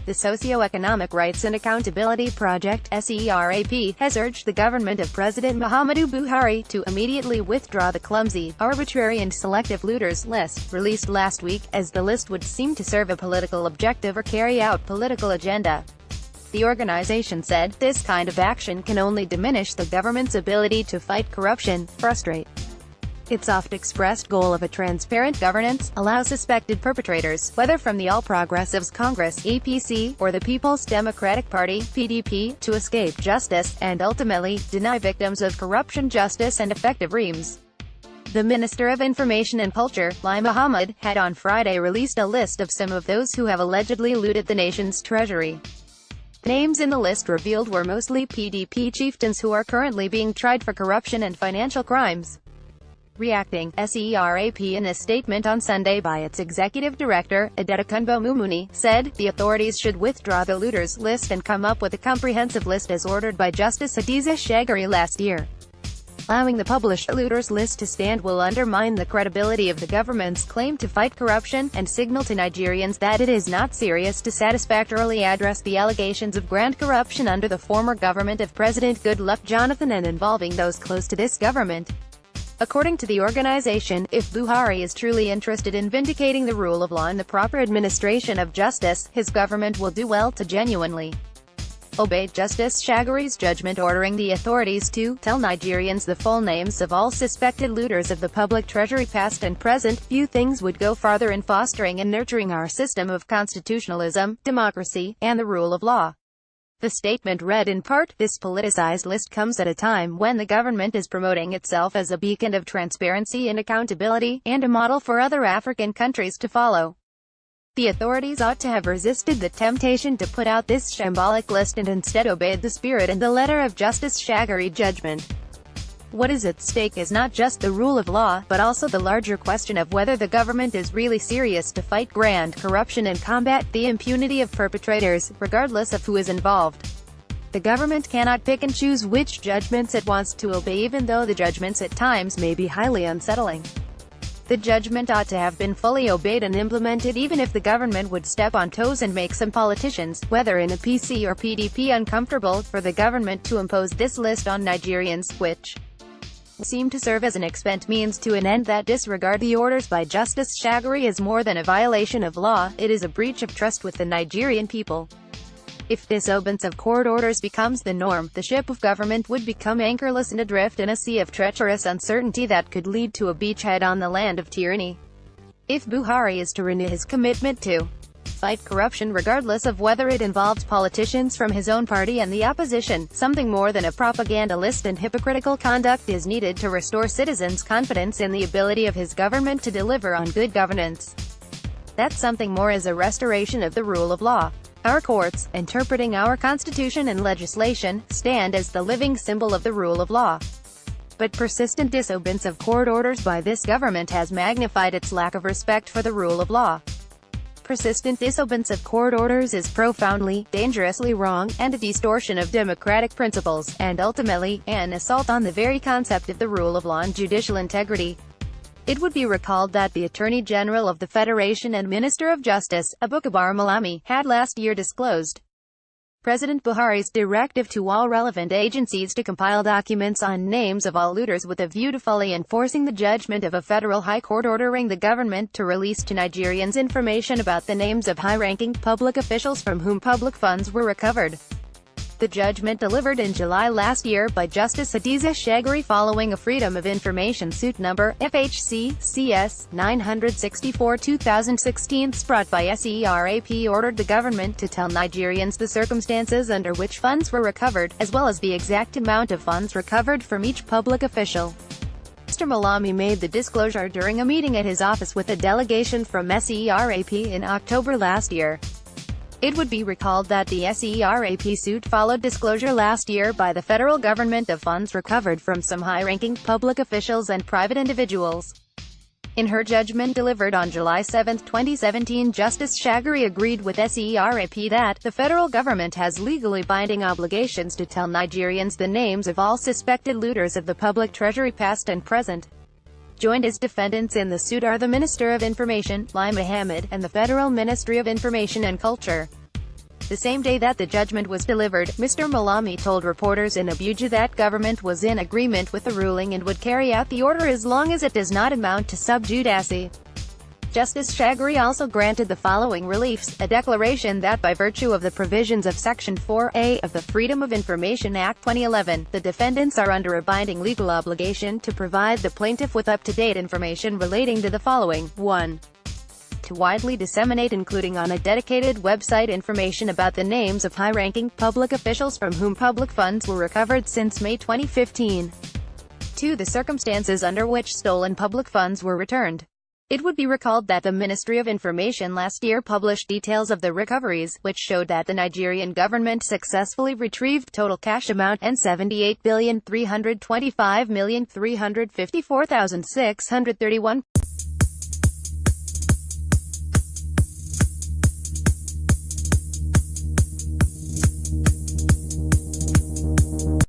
The Socio-Economic Rights and Accountability Project (SERAP) has urged the government of President Muhammadu Buhari to immediately withdraw the clumsy, arbitrary and selective looters list, released last week, as the list would seem to serve a political objective or carry out political agenda. The organization said, this kind of action can only diminish the government's ability to fight corruption, frustrate. Its oft-expressed goal of a transparent governance, allow suspected perpetrators, whether from the All Progressives Congress (APC) or the People's Democratic Party (PDP), to escape justice, and ultimately, deny victims of corruption justice and effective reams. The Minister of Information and Culture, Lai Mohammed, had on Friday released a list of some of those who have allegedly looted the nation's treasury. The names in the list revealed were mostly PDP chieftains who are currently being tried for corruption and financial crimes. Reacting, SERAP in a statement on Sunday by its executive director, Adekunbo Mumuni, said, the authorities should withdraw the looters list and come up with a comprehensive list as ordered by Justice Hadiza Shagari last year. Allowing the published looters list to stand will undermine the credibility of the government's claim to fight corruption, and signal to Nigerians that it is not serious to satisfactorily address the allegations of grand corruption under the former government of President Goodluck Jonathan and involving those close to this government. According to the organization, if Buhari is truly interested in vindicating the rule of law and the proper administration of justice, his government will do well to genuinely obey Justice Shagari's judgment ordering the authorities to tell Nigerians the full names of all suspected looters of the public treasury past and present. Few things would go farther in fostering and nurturing our system of constitutionalism, democracy, and the rule of law. The statement read in part, this politicized list comes at a time when the government is promoting itself as a beacon of transparency and accountability, and a model for other African countries to follow. The authorities ought to have resisted the temptation to put out this shambolic list and instead obeyed the spirit and the letter of Justice Shagari judgment. What is at stake is not just the rule of law, but also the larger question of whether the government is really serious to fight grand corruption and combat the impunity of perpetrators, regardless of who is involved. The government cannot pick and choose which judgments it wants to obey, even though the judgments at times may be highly unsettling. The judgment ought to have been fully obeyed and implemented, even if the government would step on toes and make some politicians, whether in a PC or PDP, uncomfortable for the government to impose this list on Nigerians, which seem to serve as an expedient means to an end that disregard the orders by Justice Shagari is more than a violation of law, it is a breach of trust with the Nigerian people. If disobedience of court orders becomes the norm, the ship of government would become anchorless and adrift in a sea of treacherous uncertainty that could lead to a beachhead on the land of tyranny. If Buhari is to renew his commitment to fight corruption regardless of whether it involves politicians from his own party and the opposition, something more than a propaganda list and hypocritical conduct is needed to restore citizens' confidence in the ability of his government to deliver on good governance. That something more is a restoration of the rule of law. Our courts, interpreting our constitution and legislation, stand as the living symbol of the rule of law. But persistent disobedience of court orders by this government has magnified its lack of respect for the rule of law. Persistent disobedience of court orders is profoundly, dangerously wrong, and a distortion of democratic principles, and ultimately, an assault on the very concept of the rule of law and judicial integrity. It would be recalled that the Attorney General of the Federation and Minister of Justice, Abubacar Malami, had last year disclosed President Buhari's directive to all relevant agencies to compile documents on names of all looters with a view to fully enforcing the judgment of a federal high court ordering the government to release to Nigerians information about the names of high-ranking public officials from whom public funds were recovered. The judgment delivered in July last year by Justice Hadiza Shagari following a Freedom of Information suit number FHC CS 964/2016 brought by SERAP ordered the government to tell Nigerians the circumstances under which funds were recovered, as well as the exact amount of funds recovered from each public official. Mr. Malami made the disclosure during a meeting at his office with a delegation from SERAP in October last year. It would be recalled that the SERAP suit followed disclosure last year by the federal government of funds recovered from some high-ranking public officials and private individuals. In her judgment delivered on July 7, 2017, Justice Shagari agreed with SERAP that the federal government has legally binding obligations to tell Nigerians the names of all suspected looters of the public treasury past and present. Joined as defendants in the suit are the Minister of Information, Lai Mohammed, and the Federal Ministry of Information and Culture. The same day that the judgment was delivered, Mr. Malami told reporters in Abuja that government was in agreement with the ruling and would carry out the order as long as it does not amount to sub judice. Justice Shagari also granted the following reliefs: a declaration that by virtue of the provisions of Section 4A of the Freedom of Information Act 2011, the defendants are under a binding legal obligation to provide the plaintiff with up-to-date information relating to the following: 1. To widely disseminate, including on a dedicated website, information about the names of high-ranking public officials from whom public funds were recovered since May 2015. 2. The circumstances under which stolen public funds were returned. It would be recalled that the Ministry of Information last year published details of the recoveries, which showed that the Nigerian government successfully retrieved total cash amount and 78,325,354,631